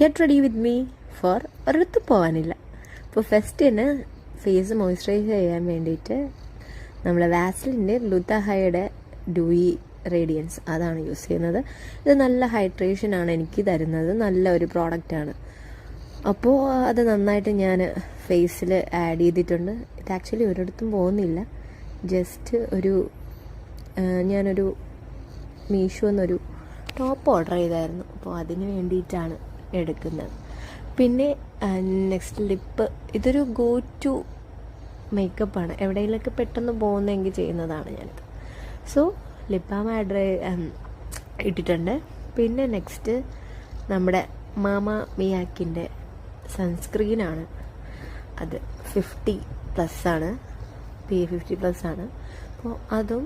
Get ready with me for ഒരിടത്ത് പോകാനില്ല. ഇപ്പോൾ ഫസ്റ്റിന് face moisturise ചെയ്യാൻ വേണ്ടിയിട്ട് നമ്മൾ വാസ്ലിൻ്റെ ലുതഹയുടെ ഡൂയി റേഡിയൻസ് അതാണ് യൂസ് ചെയ്യുന്നത്. ഇത് നല്ല ഹൈഡ്രേഷനാണ് എനിക്ക് തരുന്നത്, നല്ല ഒരു പ്രോഡക്റ്റാണ്. അപ്പോൾ അത് നന്നായിട്ട് ഞാൻ ഫേസിൽ ആഡ് ചെയ്തിട്ടുണ്ട്. ഇത് ആക്ച്വലി ഒരിടത്തും പോകുന്നില്ല, ജസ്റ്റ് ഞാനൊരു മീഷോ എന്നൊരു ടോപ്പ് ഓർഡർ ചെയ്തായിരുന്നു, അപ്പോൾ അതിന് വേണ്ടിയിട്ടാണ് എടുക്കുന്നത്. പിന്നെ നെക്സ്റ്റ് ലിപ്പ്, ഇതൊരു ഗോ ടു മേക്കപ്പാണ്, എവിടെയെങ്കിലൊക്കെ പെട്ടെന്ന് പോകുന്നെങ്കിൽ ചെയ്യുന്നതാണ് ഞാനിത്. സോ ലിപ് ബാം ഇട്ടിട്ടുണ്ട്. പിന്നെ നെക്സ്റ്റ് നമ്മുടെ മാമ മിയാക്കിൻ്റെ സൺസ്ക്രീനാണ്. അത് 50+ ആണ്, PA50+ ആണ്. അപ്പോൾ അതും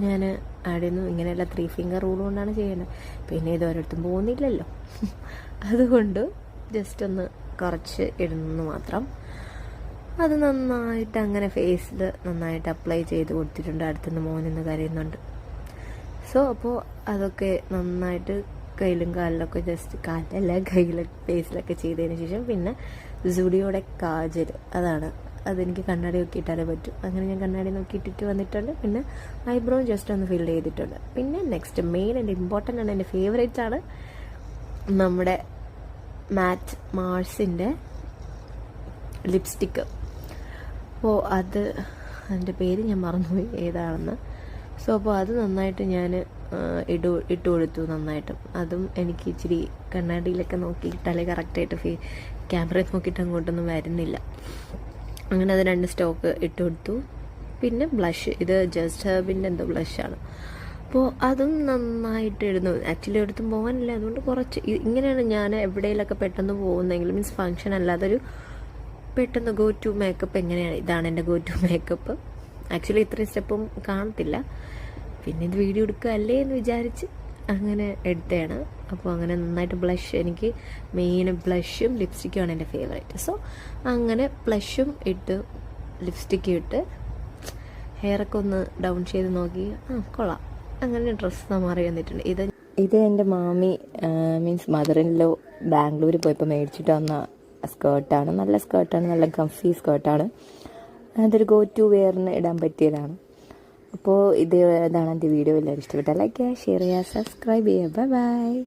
ഞാൻ ആഡ് ചെയ്യുന്നു. ഇങ്ങനെയല്ല 3 ഫിംഗർ റൂൾ കൊണ്ടാണ് ചെയ്യുന്നത്. പിന്നെ ഇത് ഒരിടത്തും പോകുന്നില്ലല്ലോ, അതുകൊണ്ട് ജസ്റ്റ് ഒന്ന് കുറച്ച് ഇടുന്നു മാത്രം. അത് നന്നായിട്ട് അങ്ങനെ ഫേസിൽ നന്നായിട്ട് അപ്ലൈ ചെയ്ത് കൊടുത്തിട്ടുണ്ട്. അടുത്തുനിന്ന് മോനിന്ന് കരയുന്നുണ്ട്. സോ അപ്പോൾ അതൊക്കെ നന്നായിട്ട് കയ്യിലും കാലിലൊക്കെ ജസ്റ്റ് കാലല്ല ഫേസിലൊക്കെ ചെയ്തതിന് ശേഷം പിന്നെ സുഡിയോടെ കാജൽ, അതെനിക്ക് കണ്ണാടി നോക്കിയിട്ടാലേ പറ്റും. അങ്ങനെ ഞാൻ കണ്ണാടി നോക്കിയിട്ടിട്ട് വന്നിട്ടുണ്ട്. പിന്നെ ഐബ്രോ ജസ്റ്റ് ഒന്ന് ഫിൽ ചെയ്തിട്ടുണ്ട്. പിന്നെ നെക്സ്റ്റ് മെയിൻ ആൻഡ് ഇമ്പോർട്ടൻ്റ് ആണ്, എൻ്റെ ഫേവറേറ്റ് ആണ്, നമ്മുടെ മാറ്റ് മാർസിൻ്റെ ലിപ്സ്റ്റിക്ക്. അപ്പോൾ അതിൻ്റെ പേര് ഞാൻ മറന്നുപോയി ഏതാണെന്ന്. സോ അപ്പോൾ അത് നന്നായിട്ട് ഞാൻ ഇട്ട് കൊടുത്തു നന്നായിട്ട്. അതും എനിക്ക് ഇച്ചിരി കണ്ണാടിയിലൊക്കെ നോക്കിയിട്ടാലേ കറക്റ്റായിട്ട് ക്യാമറയിൽ നോക്കിയിട്ട് അങ്ങോട്ടൊന്നും വരുന്നില്ല. അങ്ങനെ അത് 2 സ്റ്റോക്ക് ഇട്ട് കൊടുത്തു. പിന്നെ ബ്ലഷ്, ഇത് ജസ്റ്റ് ഹെർബിൻ്റെ എന്തോ ബ്ലഷാണ്. അപ്പോൾ അതും നന്നായിട്ട് ഇടുന്നു. ആക്ച്വലി എടുത്തും പോകാനില്ല, അതുകൊണ്ട് കുറച്ച് ഇങ്ങനെയാണ് ഞാൻ എവിടെയെങ്കിലൊക്കെ പെട്ടെന്ന് പോകുന്നെങ്കിൽ, മീൻസ് ഫങ്ഷൻ അല്ലാതൊരു പെട്ടെന്ന് ഗോ ടു മേക്കപ്പ് എങ്ങനെയാണ്, ഇതാണ് എൻ്റെ ഗോ ടു മേക്കപ്പ്. ആക്ച്വലി ഇത്രയും സ്റ്റെപ്പും കാണത്തില്ല, പിന്നെ ഇത് വീഡിയോ എടുക്കുക അല്ലേ എന്ന് വിചാരിച്ച് അങ്ങനെ എടുത്തതാണ്. അപ്പോൾ അങ്ങനെ നന്നായിട്ട് ബ്ലഷ്, എനിക്ക് മെയിൻ ബ്ലഷും ലിപ്സ്റ്റിക്കുമാണ് എൻ്റെ ഫേവറേറ്റ്. സോ അങ്ങനെ ബ്ലഷും ഇട്ട് ലിപ്സ്റ്റിക്കും ഇട്ട് ഹെയറൊക്കെ ഒന്ന് ഡൗൺ ചെയ്ത് നോക്കി, കൊള്ളാം. അങ്ങനെ ഡ്രസ്സ് മാറി വന്നിട്ടുണ്ട്. ഇത് എൻ്റെ മാമി means mother in law Bangalore പോയപ്പോൾ മേടിച്ചിട്ട് വന്ന സ്കേർട്ടാണ്. നല്ല സ്കേർട്ടാണ്, നല്ല കംഫി സ്കേർട്ടാണ്. അതൊരു ഗോ ടു വെയറിന് ഇടാൻ പറ്റിയതാണ്. അപ്പോൾ ഇതാണ് എൻ്റെ വീഡിയോ. എല്ലാവരും ഇഷ്ടപ്പെട്ടാൽ ലൈക്ക് ചെയ്യുക, ഷെയർ ചെയ്യുക, സബ്സ്ക്രൈബ് ചെയ്യുക. Bye bye.